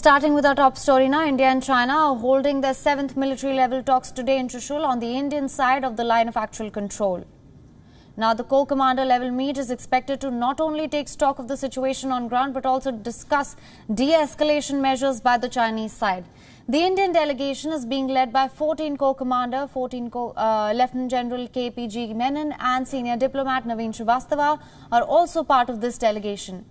Starting with our top story now, India and China are holding their 7th military level talks today in Chushul on the Indian side of the line of actual control. Now, the co-commander level meet is expected to not only take stock of the situation on ground but also discuss de-escalation measures by the Chinese side. The Indian delegation is being led by 14 co-commander, Lieutenant General KPG Menon and senior diplomat Naveen Srivastava are also part of this delegation.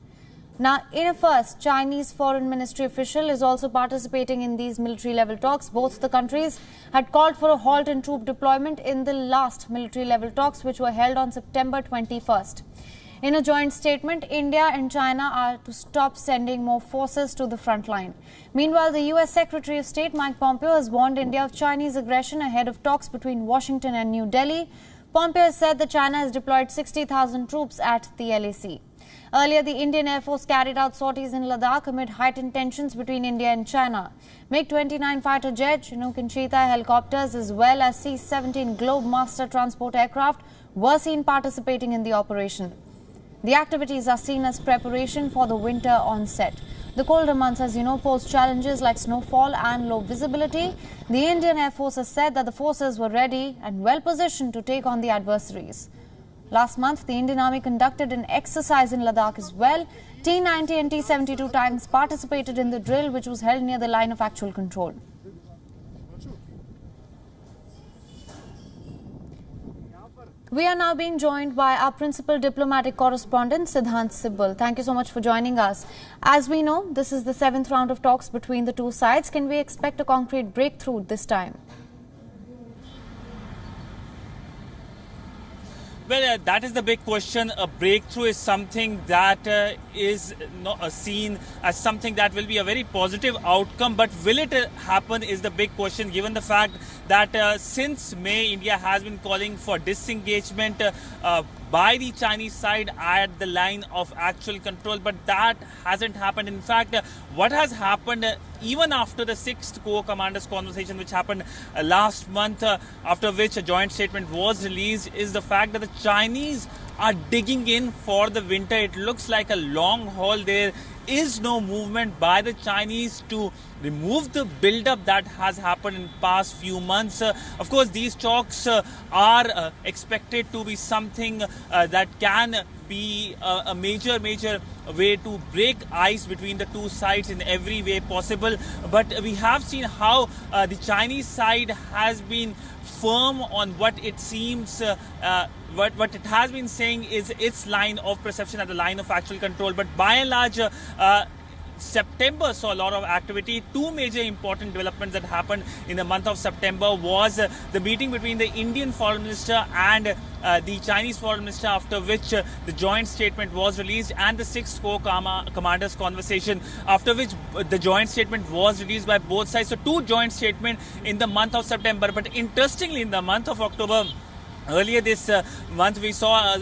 Now, in a first, Chinese Foreign Ministry official is also participating in these military-level talks. Both the countries had called for a halt in troop deployment in the last military-level talks, which were held on September 21st. In a joint statement, India and China are to stop sending more forces to the front line. Meanwhile, the U.S. Secretary of State Mike Pompeo has warned India of Chinese aggression ahead of talks between Washington and New Delhi. Pompeo said that China has deployed 60,000 troops at the LAC. Earlier, the Indian Air Force carried out sorties in Ladakh amid heightened tensions between India and China. MiG-29 fighter jet, Chinook and Cheetah helicopters as well as C-17 Globemaster transport aircraft were seen participating in the operation. The activities are seen as preparation for the winter onset. The colder months, as you know, pose challenges like snowfall and low visibility. The Indian Air Force has said that the forces were ready and well positioned to take on the adversaries. Last month, the Indian Army conducted an exercise in Ladakh as well. T-90 and T-72 tanks participated in the drill, which was held near the line of actual control. We are now being joined by our principal diplomatic correspondent, Siddhant Sibbal. Thank you so much for joining us. As we know, this is the 7th round of talks between the two sides. Can we expect a concrete breakthrough this time? Well, that is the big question. A breakthrough is something that is not seen as something that will be a very positive outcome. But will it happen is the big question, given the fact that since May, India has been calling for disengagement by the Chinese side at the line of actual control. But that hasn't happened. In fact, what has happened even after the 6th co-commanders conversation, which happened last month, after which a joint statement was released, is the fact that the Chinese are digging in for the winter. It looks like a long haul. There is no movement by the Chinese to remove the build-up that has happened in past few months. Of course, these talks are expected to be something that can be a major way to break ice between the two sides in every way possible. But we have seen how the Chinese side has been firm on what it seems what it has been saying is its line of perception at the line of actual control. But by and large, September saw a lot of activity. Two major important developments that happened in the month of September was the meeting between the Indian Foreign Minister and the Chinese Foreign Minister, after which the joint statement was released, and the 6th co-commanders conversation, after which the joint statement was released by both sides. So two joint statements in the month of September. But interestingly, in the month of October, earlier this month, we saw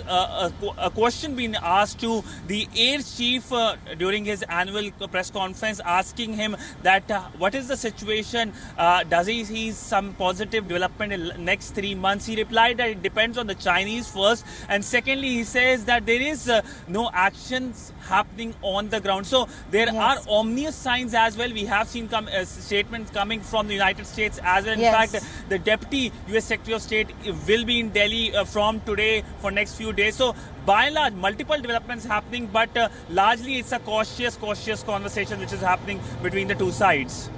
a question being asked to the Air Chief during his annual press conference, asking him that what is the situation, does he see some positive development in the next 3 months? He replied that it depends on the Chinese first, and secondly, he says that there is no actions happening on the ground. So there are ominous signs as well. We have seen statements coming from the United States as well. In fact, the Deputy U.S. Secretary of State will be in Delhi from today for next few days. So by and large, multiple developments happening, but largely it's a cautious conversation which is happening between the two sides.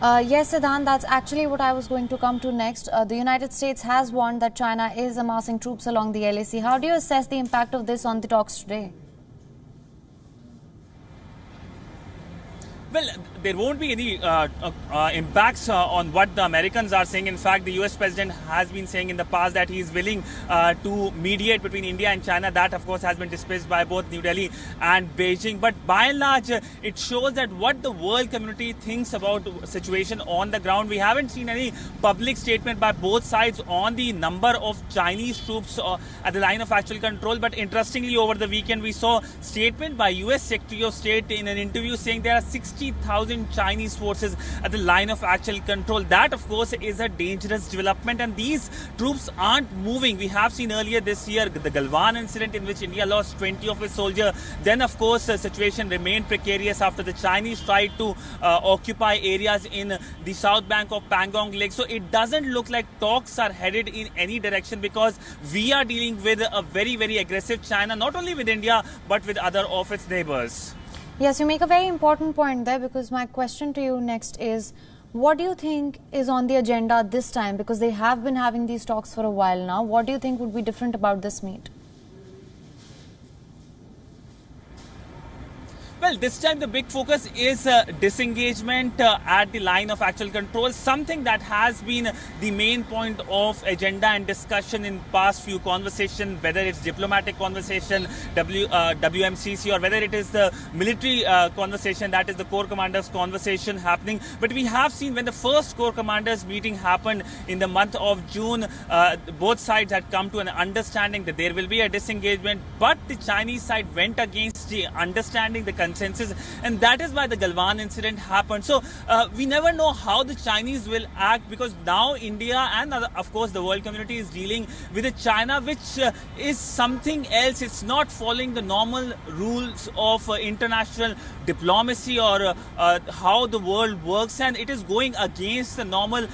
Yes, Siddhant, that's actually what I was going to come to next. The United States has warned that China is amassing troops along the LAC. How do you assess the impact of this on the talks today? Well, there won't be any impacts on what the Americans are saying. In fact, the US President has been saying in the past that he is willing to mediate between India and China. That, of course, has been dismissed by both New Delhi and Beijing. But by and large, it shows that what the world community thinks about the situation on the ground. We haven't seen any public statement by both sides on the number of Chinese troops at the line of actual control. But interestingly, over the weekend, we saw statement by US Secretary of State in an interview saying there are 60 60,000 Chinese forces at the line of actual control. That, of course, is a dangerous development, and these troops aren't moving. We have seen earlier this year the Galwan incident in which India lost 20 of its soldiers. Then, of course, the situation remained precarious after the Chinese tried to occupy areas in the south bank of Pangong Lake. So it doesn't look like talks are headed in any direction, because we are dealing with a very, very aggressive China, not only with India but with other of its neighbors. Yes, you make a very important point there, because my question to you next is, what do you think is on the agenda this time? Because they have been having these talks for a while now. What do you think would be different about this meet? Well, this time the big focus is disengagement at the line of actual control, something that has been the main point of agenda and discussion in past few conversations, whether it's diplomatic conversation, WMCC, or whether it is the military conversation, that is the Corps Commanders conversation happening. But we have seen when the first Corps Commanders meeting happened in the month of June, both sides had come to an understanding that there will be a disengagement, but the Chinese side went against the understanding, the consensus, and that is why the Galwan incident happened. So we never know how the Chinese will act, because now India and of course the world community is dealing with a China which is something else. It's not following the normal rules of international diplomacy or how the world works, and it is going against the normal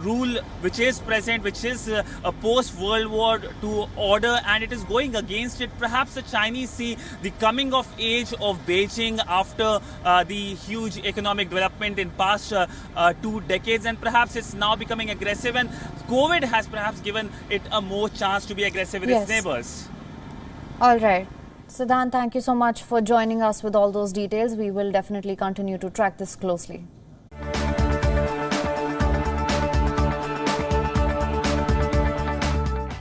rule which is present, which is a post-World War II order, and it is going against it. Perhaps the Chinese see the coming of age of Beijing after the huge economic development in past 2 decades, and perhaps it's now becoming aggressive, and COVID has perhaps given it a more chance to be aggressive with its neighbors. All right. Siddhant, thank you so much for joining us with all those details. We will definitely continue to track this closely.